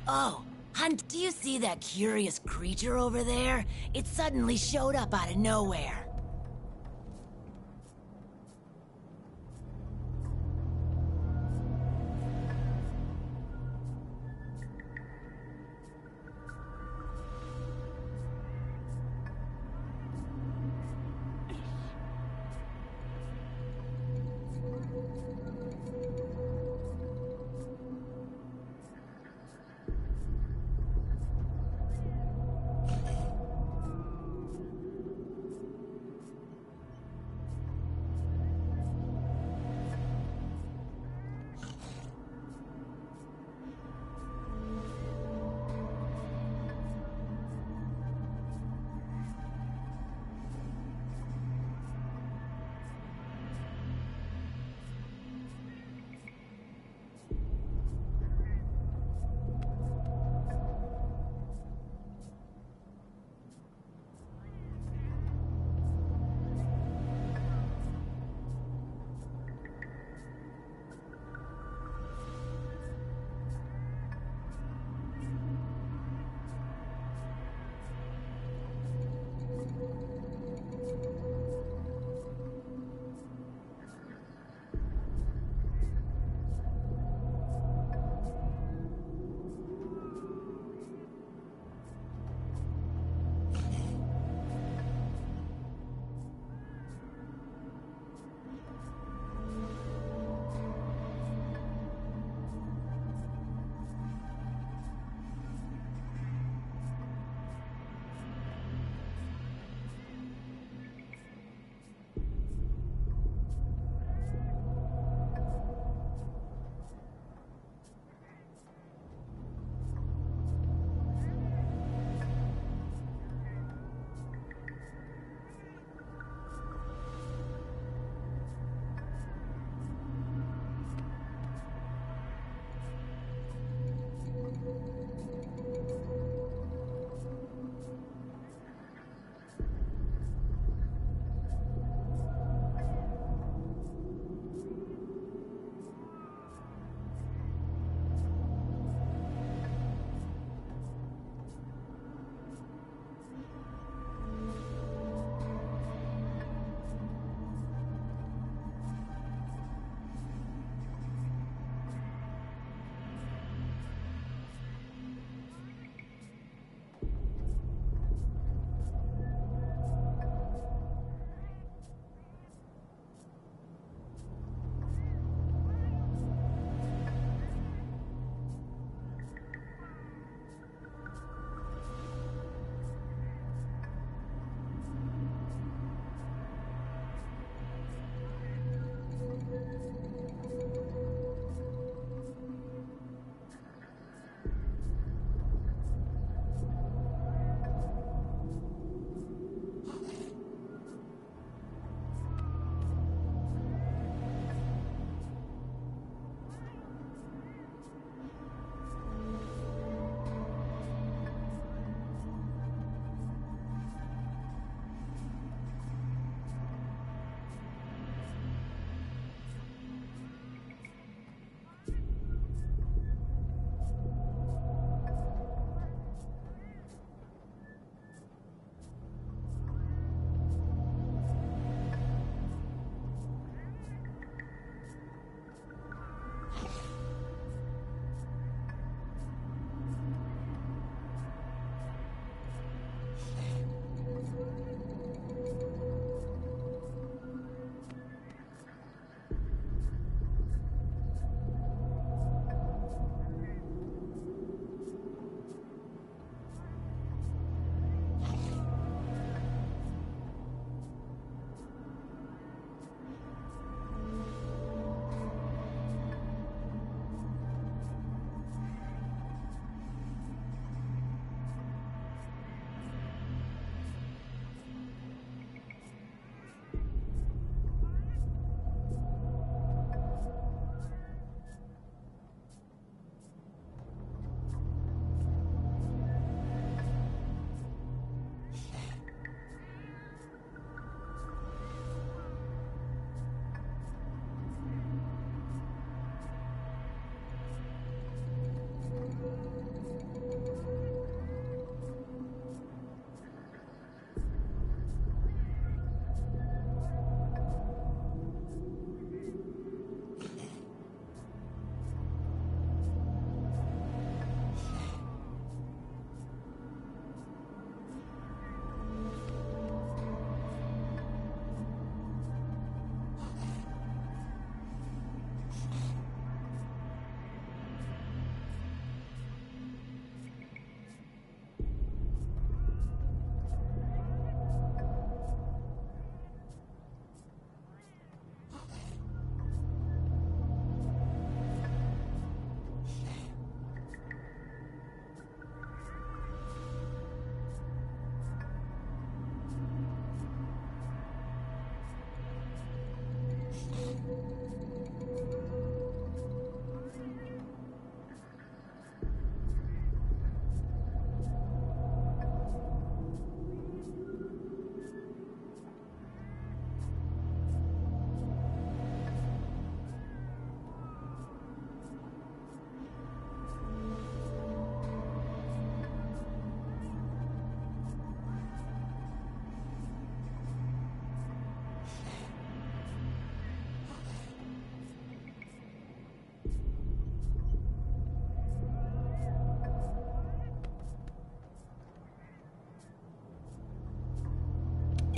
Oh, Hunt, do you see that curious creature over there? It suddenly showed up out of nowhere.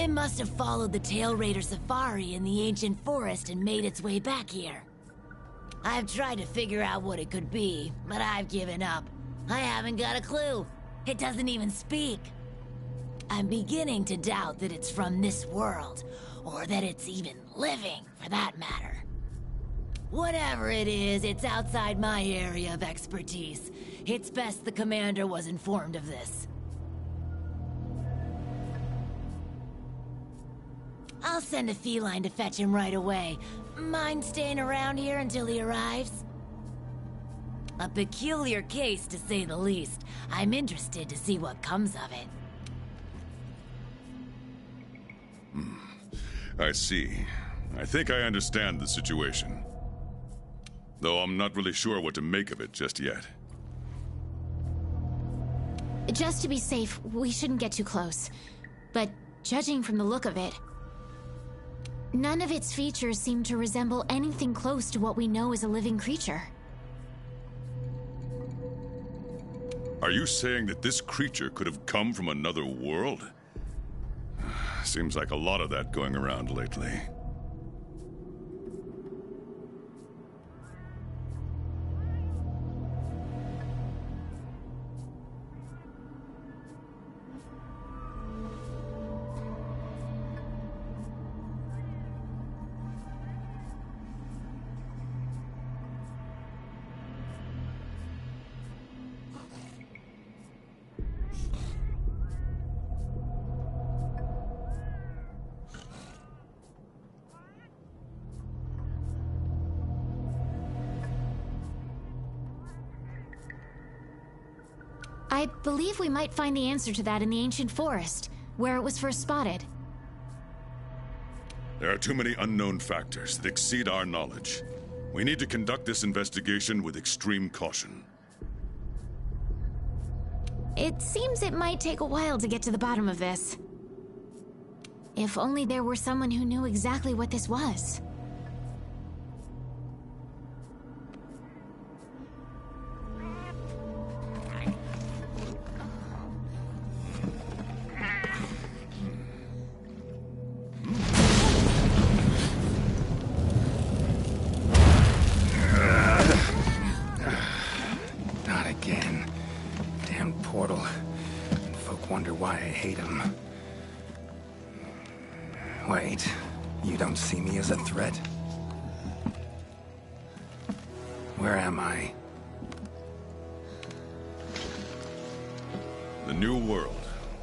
It must have followed the Tail Raider safari in the ancient forest and made its way back here. I've tried to figure out what it could be, but I've given up. I haven't got a clue. It doesn't even speak. I'm beginning to doubt that it's from this world, or that it's even living, for that matter. Whatever it is, it's outside my area of expertise. It's best the commander was informed of this. I'll send a feline to fetch him right away. Mind staying around here until he arrives? A peculiar case, to say the least. I'm interested to see what comes of it. I see. I think I understand the situation. Though I'm not really sure what to make of it just yet. Just to be safe, we shouldn't get too close. But judging from the look of it, none of its features seem to resemble anything close to what we know is a living creature. Are you saying that this creature could have come from another world? Seems like a lot of that going around lately. I believe we might find the answer to that in the ancient forest, where it was first spotted. There are too many unknown factors that exceed our knowledge. We need to conduct this investigation with extreme caution. It seems it might take a while to get to the bottom of this. If only there were someone who knew exactly what this was. Not again. Damn portal. Folk wonder why I hate him. Wait, you don't see me as a threat? Where am I? The New World.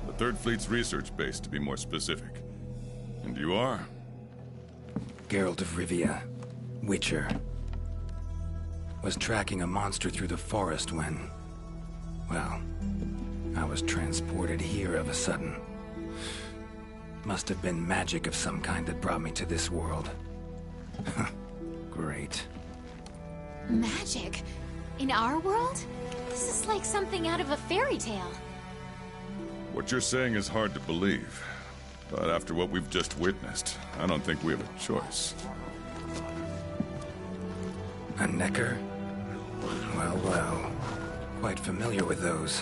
The Third Fleet's research base, to be more specific. And you are? Geralt of Rivia. Witcher. Was tracking a monster through the forest when... well, I was transported here of a sudden. Must have been magic of some kind that brought me to this world. Great. Magic? In our world? This is like something out of a fairy tale. What you're saying is hard to believe. But after what we've just witnessed, I don't think we have a choice. A Necker? Well, well. Quite familiar with those.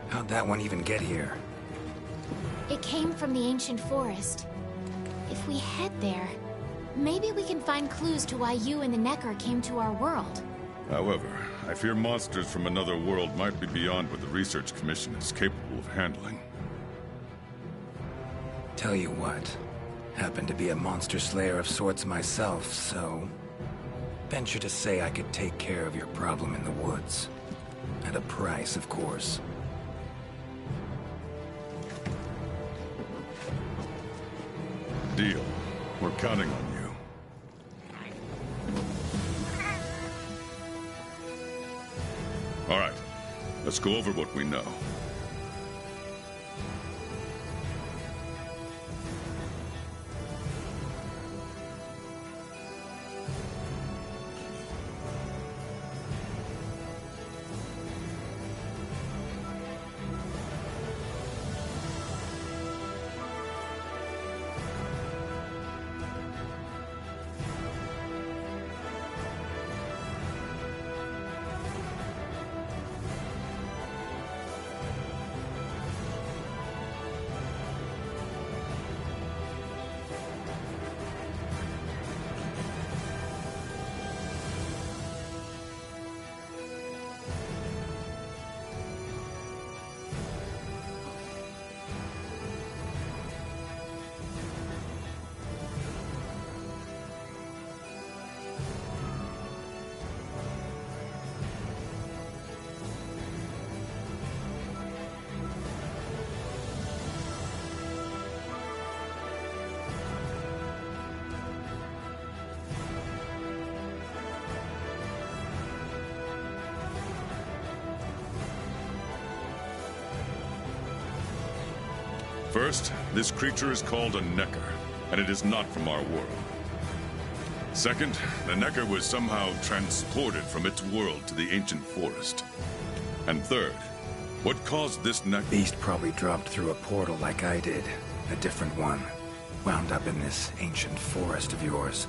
How'd that one even get here? It came from the ancient forest. If we head there, maybe we can find clues to why you and the Necker came to our world. However, I fear monsters from another world might be beyond what the Research Commission is capable of handling. Tell you what, happen to be a monster slayer of sorts myself, so... venture to say I could take care of your problem in the woods. At a price, of course. Deal. We're counting on you. All right. Let's go over what we know. First, this creature is called a Necker, and it is not from our world. Second, the Necker was somehow transported from its world to the ancient forest. And third, what caused this Necker... Beast probably dropped through a portal like I did. A different one. Wound up in this ancient forest of yours.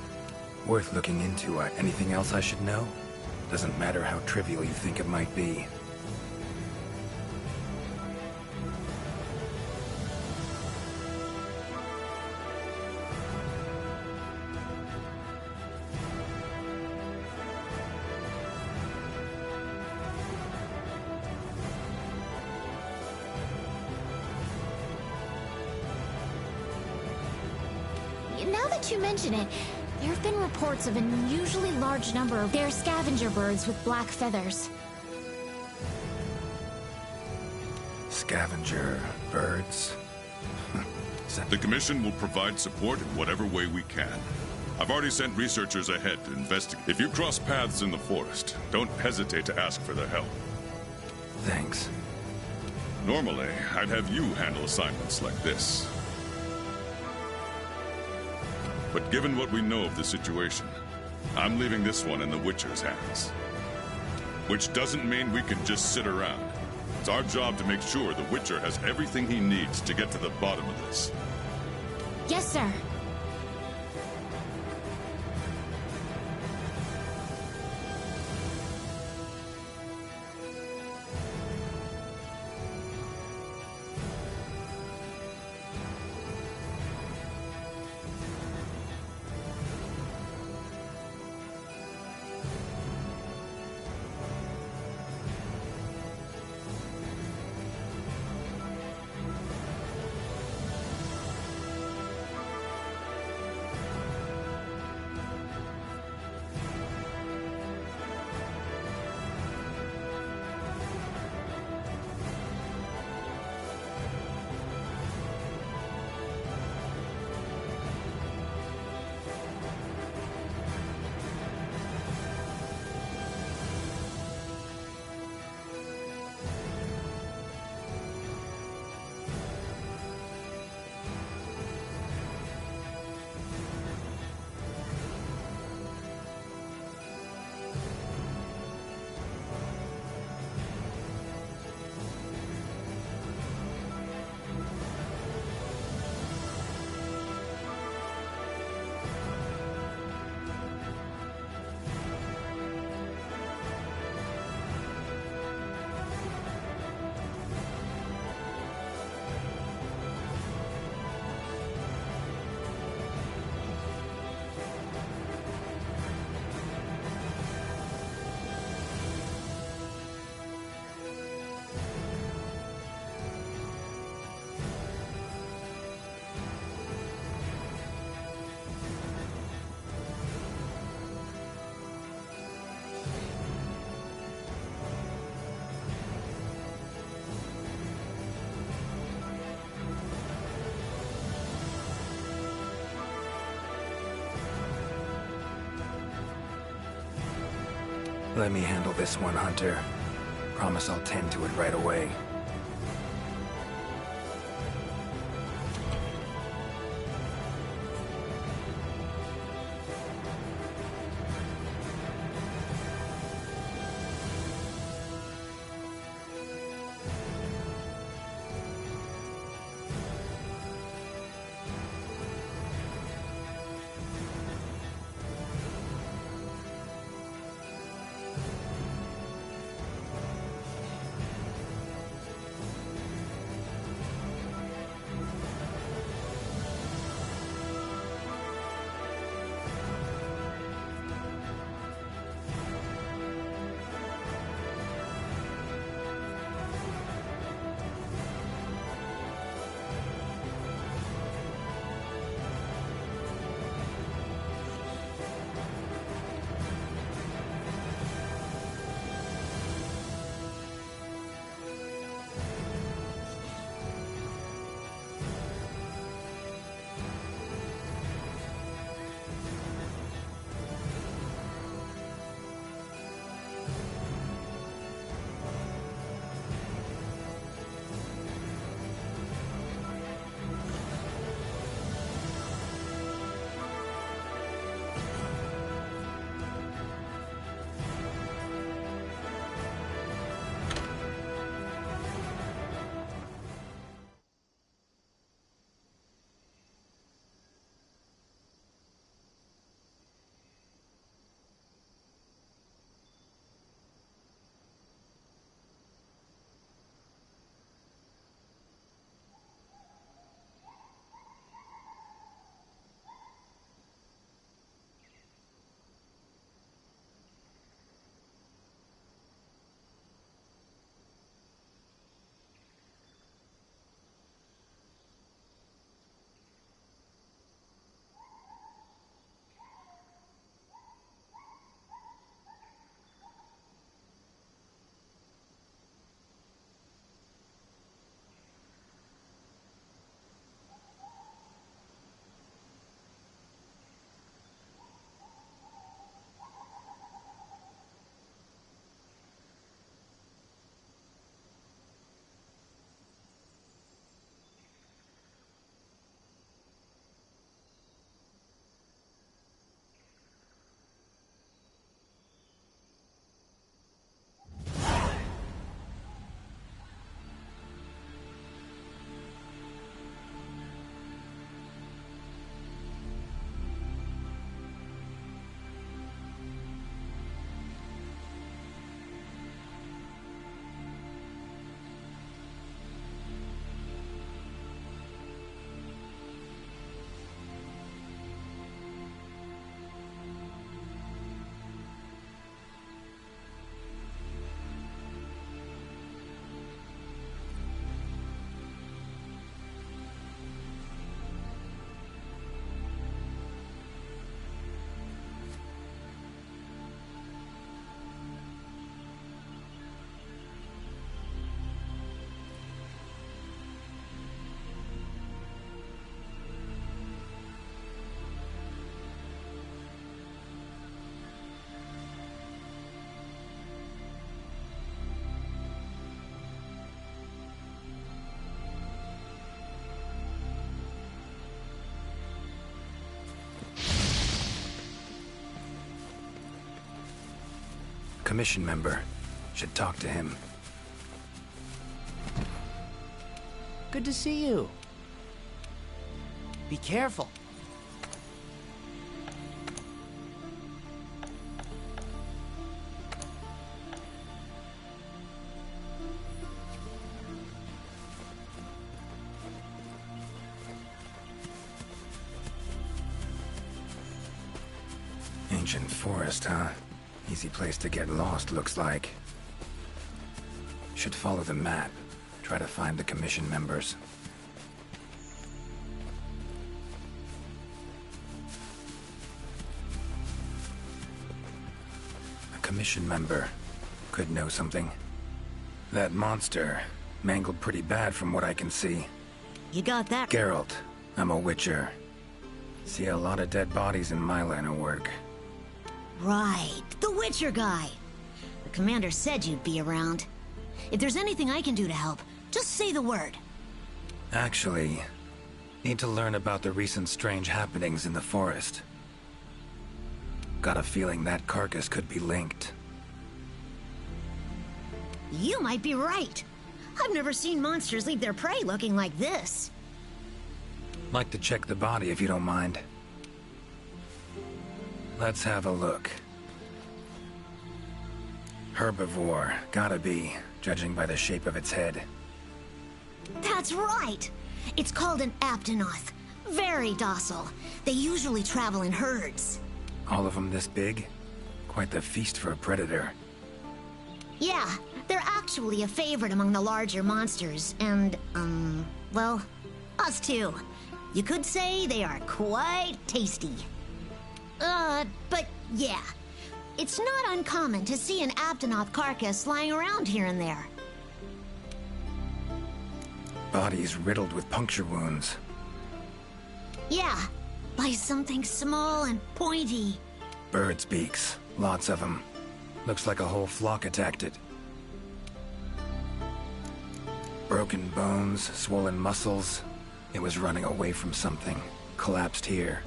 Worth looking into. Anything else I should know? Doesn't matter how trivial you think it might be. Now that you mention it, there have been reports of an unusually large number of their scavenger birds with black feathers. Scavenger birds? The Commission will provide support in whatever way we can. I've already sent researchers ahead to investigate. If you cross paths in the forest, don't hesitate to ask for their help. Thanks. Normally, I'd have you handle assignments like this. But given what we know of the situation, I'm leaving this one in the Witcher's hands. Which doesn't mean we can just sit around. It's our job to make sure the Witcher has everything he needs to get to the bottom of this. Yes, sir. Let me handle this one, Hunter. Promise I'll tend to it right away. commission member. Should talk to him. Good to see you. Be careful. Ancient forest, huh? Easy place to get lost, looks like. Should follow the map. Try to find the commission members. A commission member could know something. That monster mangled pretty bad from what I can see. You got that? Geralt, I'm a witcher. See a lot of dead bodies in my line of work. Right, the Witcher guy. The commander said you'd be around. If there's anything I can do to help, just say the word. Actually, need to learn about the recent strange happenings in the forest. Got a feeling that carcass could be linked. You might be right. I've never seen monsters leave their prey looking like this. Like to check the body if you don't mind. Let's have a look. Herbivore, gotta be, judging by the shape of its head. That's right! It's called an aptonoth. Very docile. They usually travel in herds. All of them this big? Quite the feast for a predator. Yeah, they're actually a favorite among the larger monsters, and, well, us too. You could say they are quite tasty. But yeah, it's not uncommon to see an aptonoth carcass lying around here and there. Bodies riddled with puncture wounds. Yeah, by something small and pointy. Birds' beaks, lots of them. Looks like a whole flock attacked it. Broken bones, swollen muscles. It was running away from something. Collapsed here.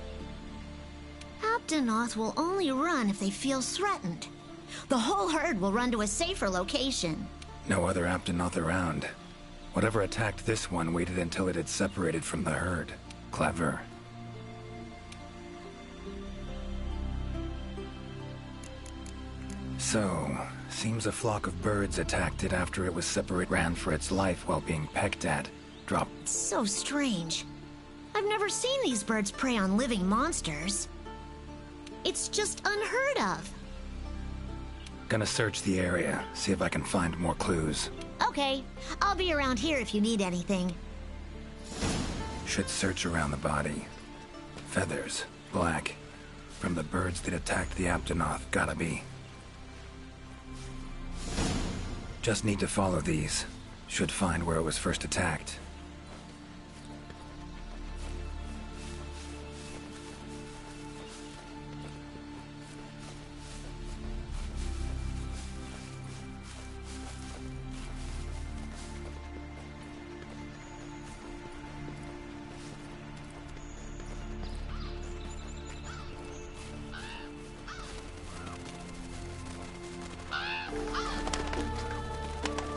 Aptonoth will only run if they feel threatened. The whole herd will run to a safer location. No other Aptonoth around. Whatever attacked this one waited until it had separated from the herd. Clever. So, seems a flock of birds attacked it after it was separate, ran for its life while being pecked at. Dropped. So strange. I've never seen these birds prey on living monsters. It's just unheard of. Gonna search the area, see if I can find more clues. Okay, I'll be around here if you need anything. Should search around the body. Feathers, black. From the birds that attacked the Aptonoth, gotta be. Just need to follow these. Should find where it was first attacked.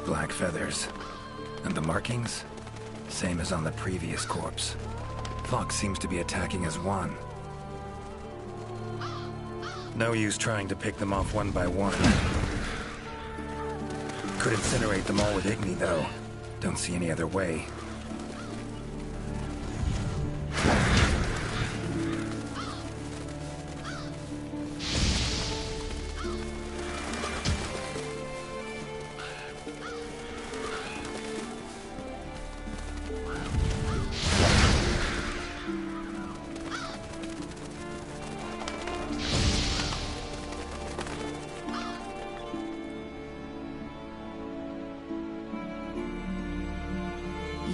Black feathers. And the markings? Same as on the previous corpse. Fox seems to be attacking as one. No use trying to pick them off one by one. Could incinerate them all with Igni, though. Don't see any other way.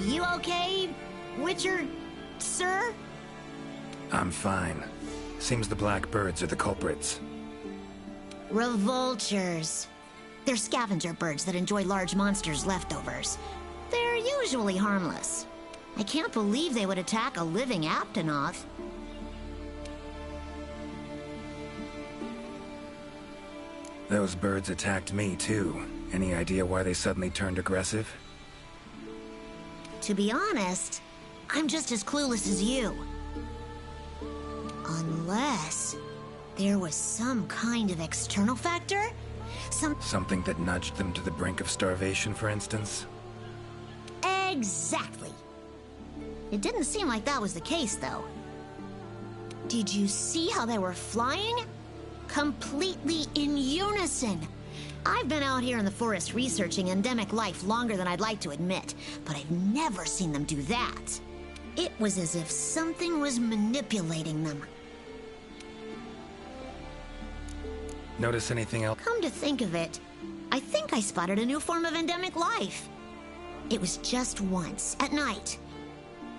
You okay, Witcher, sir? I'm fine. Seems the black birds are the culprits. Revoltures. They're scavenger birds that enjoy large monsters' leftovers. They're usually harmless. I can't believe they would attack a living Aptonoth. Those birds attacked me, too. Any idea why they suddenly turned aggressive? To be honest, I'm just as clueless as you. Unless there was some kind of external factor? Something that nudged them to the brink of starvation, for instance? Exactly. It didn't seem like that was the case, though. Did you see how they were flying? Completely in unison. I've been out here in the forest researching endemic life longer than I'd like to admit, but I've never seen them do that. It was as if something was manipulating them. Notice anything else? Come to think of it, I think I spotted a new form of endemic life. It was just once, at night.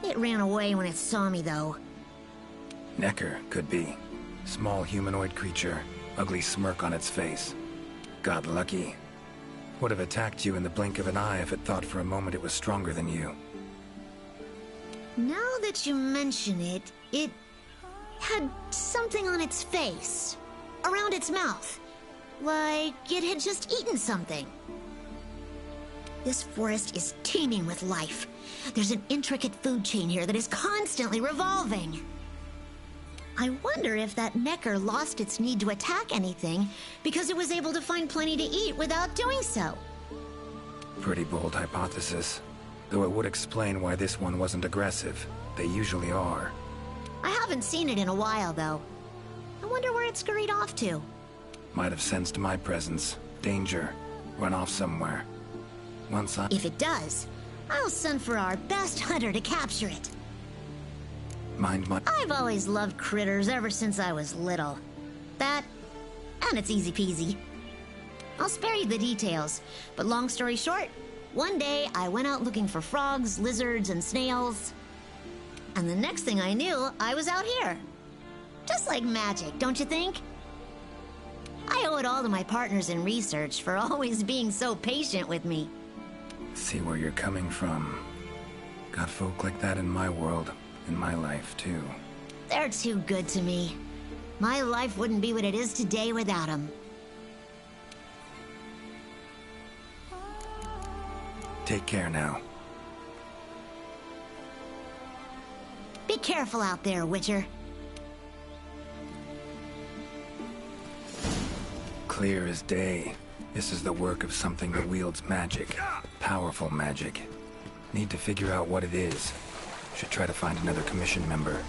It ran away when it saw me, though. Necker, could be. Small humanoid creature, ugly smirk on its face. Got lucky. Would have attacked you in the blink of an eye if it thought for a moment it was stronger than you. Now that you mention it, it had something on its face. Around its mouth. Like it had just eaten something. This forest is teeming with life. There's an intricate food chain here that is constantly revolving. I wonder if that Necker lost its need to attack anything because it was able to find plenty to eat without doing so. Pretty bold hypothesis. Though it would explain why this one wasn't aggressive. They usually are. I haven't seen it in a while, though. I wonder where it scurried off to. Might have sensed my presence. Danger. Run off somewhere. If it does, I'll send for our best hunter to capture it. I've always loved critters ever since I was little. That, and it's easy peasy. I'll spare you the details, but long story short, one day I went out looking for frogs, lizards, and snails. And the next thing I knew, I was out here. Just like magic, don't you think? I owe it all to my partners in research for always being so patient with me. See where you're coming from. Got folk like that in my world, in my life, too. They're too good to me. My life wouldn't be what it is today without them. Take care now. Be careful out there, Witcher. Clear as day. This is the work of something that wields magic. Powerful magic. Need to figure out what it is. Should try to find another commission member.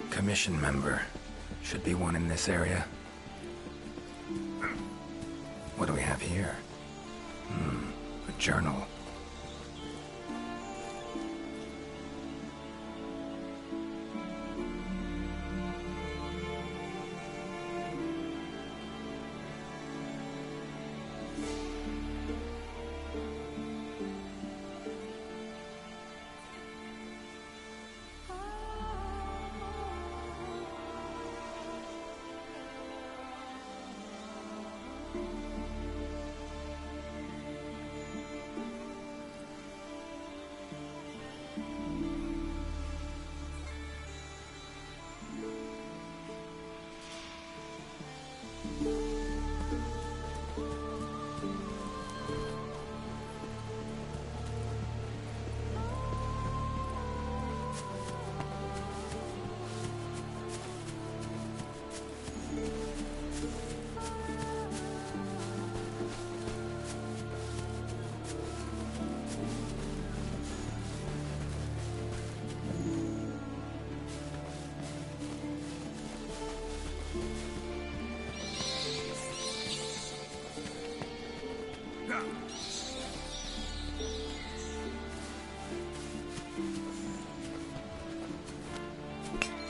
Commission member. Should be one in this area. What do we have here? A journal.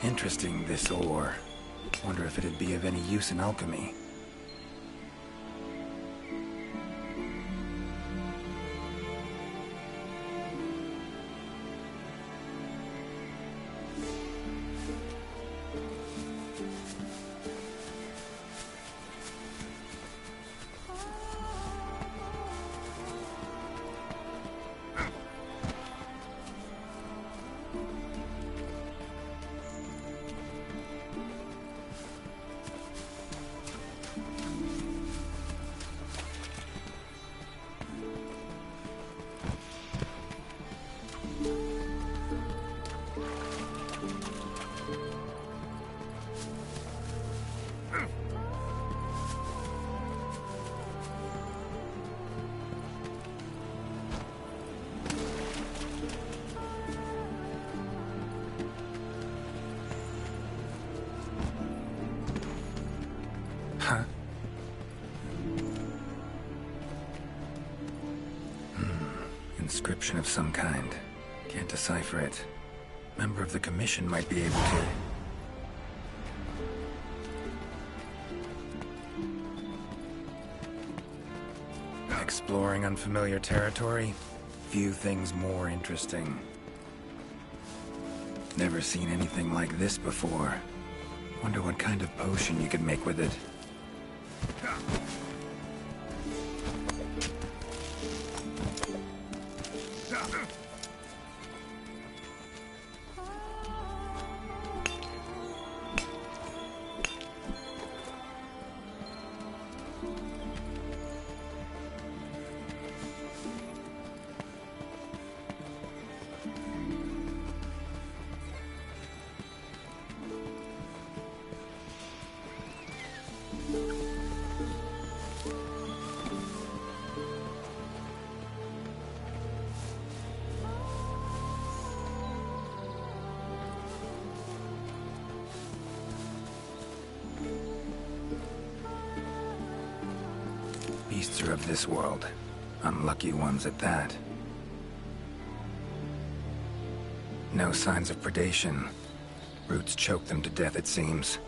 Interesting, this ore. Wonder if it'd be of any use in alchemy. Huh? Inscription of some kind. Can't decipher it. Member of the Commission might be able to. Exploring unfamiliar territory? Few things more interesting. Never seen anything like this before. Wonder what kind of potion you could make with it. Beasts are of this world. Unlucky ones at that. No signs of predation. Roots choke them to death, it seems.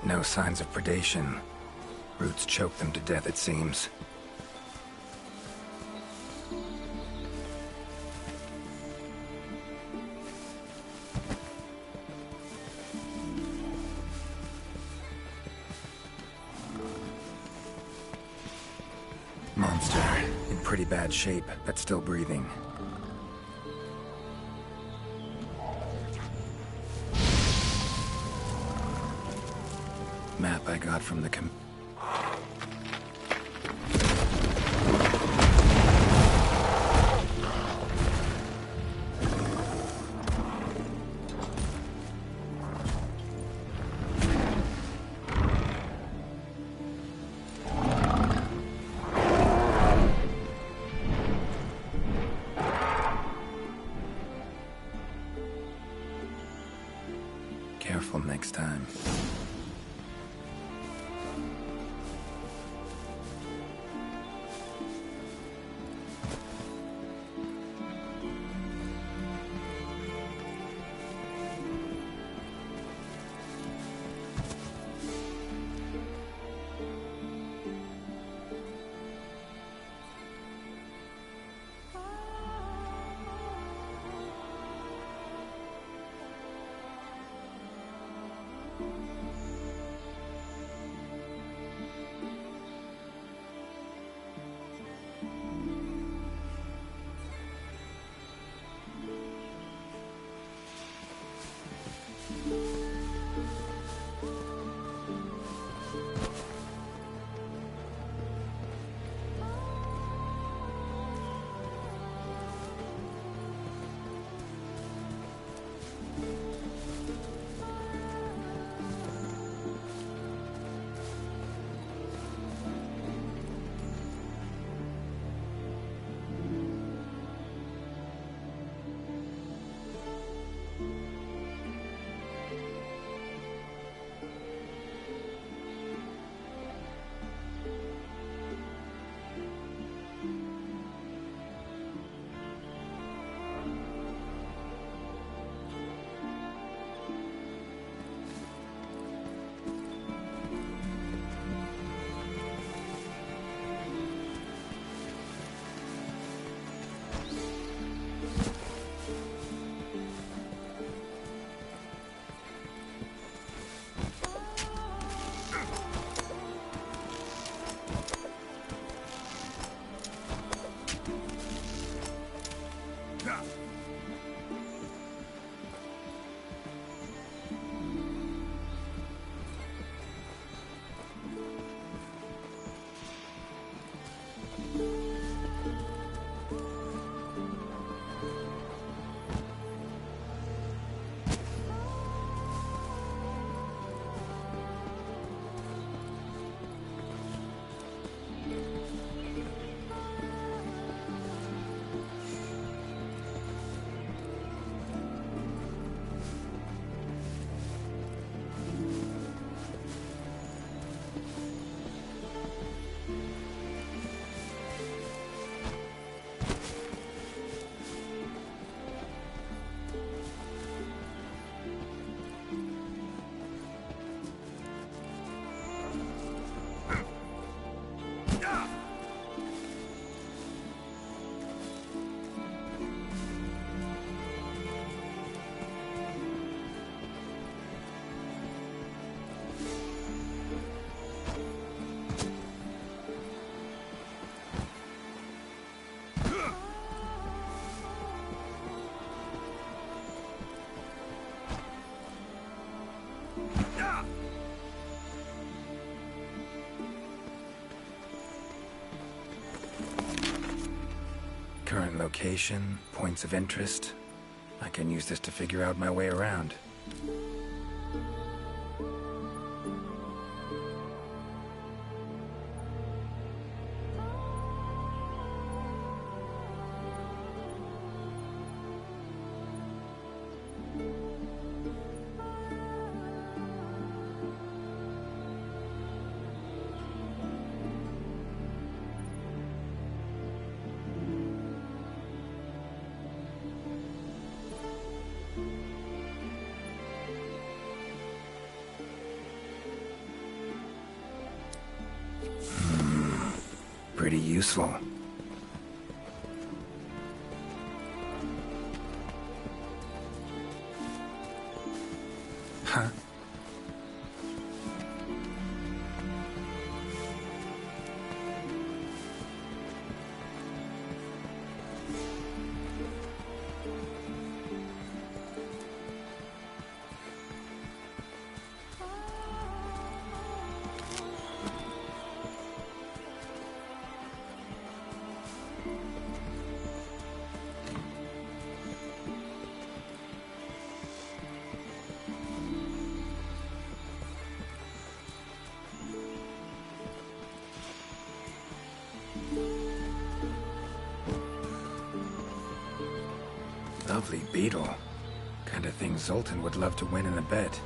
No signs of predation. Roots choke them to death, it seems. Monster, in pretty bad shape, but still breathing. Map I got from the Careful next time. Location, points of interest. I can use this to figure out my way around. Pretty useful. Huh? Lovely beetle. Kind of thing Zoltan would love to win in a bet.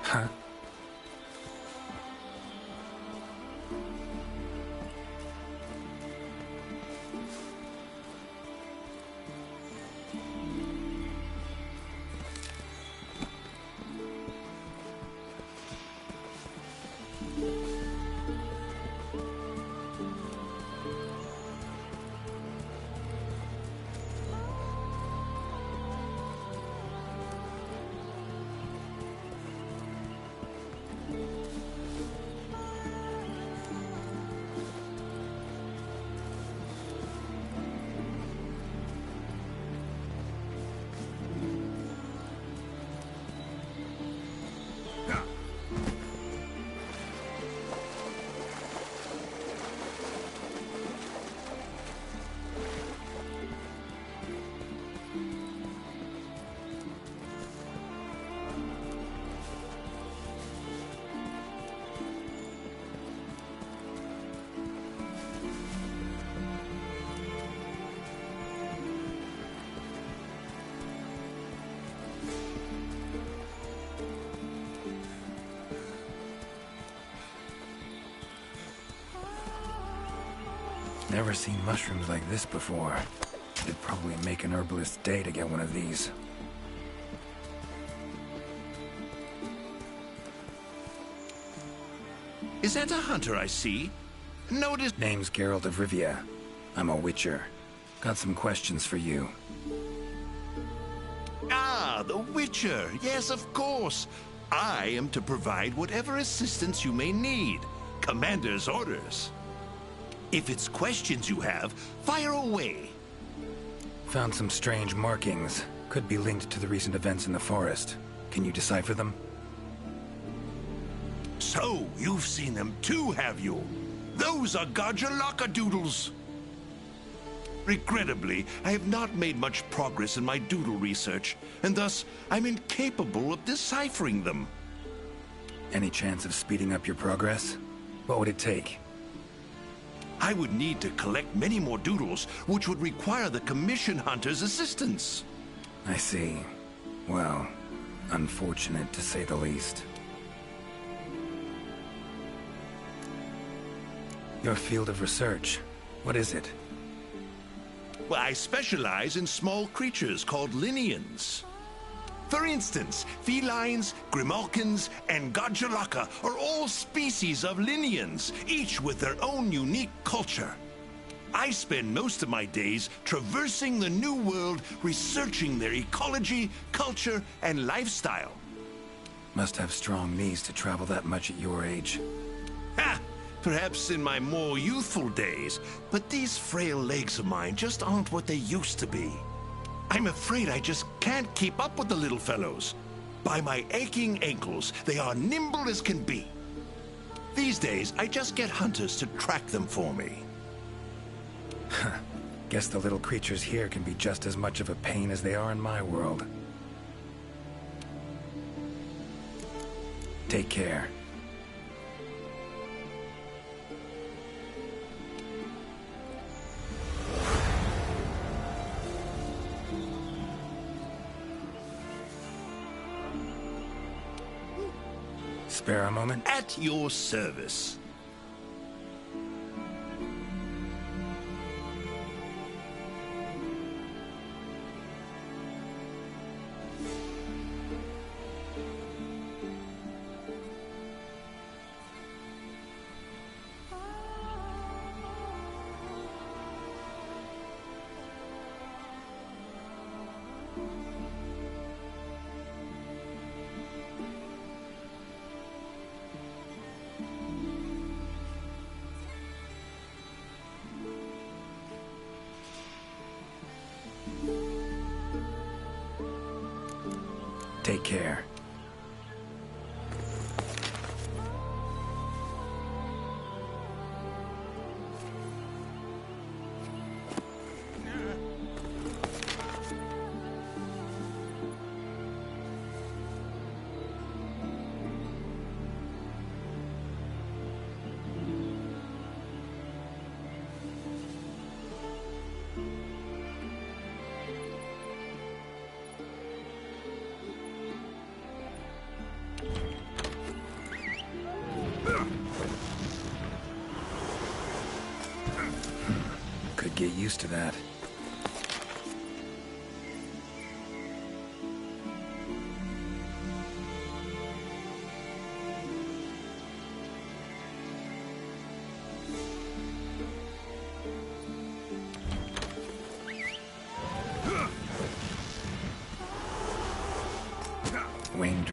Huh? Never seen mushrooms like this before. It'd probably make an herbalist's day to get one of these. Is that a hunter I see? Notice... Name's Geralt of Rivia. I'm a witcher. Got some questions for you. Ah, the Witcher. Yes, of course. I am to provide whatever assistance you may need. Commander's orders. If it's questions you have, fire away. Found some strange markings. Could be linked to the recent events in the forest. Can you decipher them? So, you've seen them too, have you? Those are Gajalaka doodles. Regrettably, I have not made much progress in my doodle research, and thus I'm incapable of deciphering them. Any chance of speeding up your progress? What would it take? I would need to collect many more doodles, which would require the commission hunter's assistance. I see. Well, Unfortunate, to say the least. Your field of research, what is it? Well, I specialize in small creatures called Linians. For instance, felines, grimalkins, and Godjalaka are all species of Linians, each with their own unique culture. I spend most of my days traversing the New World, researching their ecology, culture, and lifestyle. Must have strong knees to travel that much at your age. Ha! Perhaps in my more youthful days, but these frail legs of mine just aren't what they used to be. I'm afraid I just can't keep up with the little fellows. By my aching ankles, they are nimble as can be. These days, I just get hunters to track them for me. Guess the little creatures here can be just as much of a pain as they are in my world. Take care. Spare a moment? At your service. Take care. Could get used to that. Winged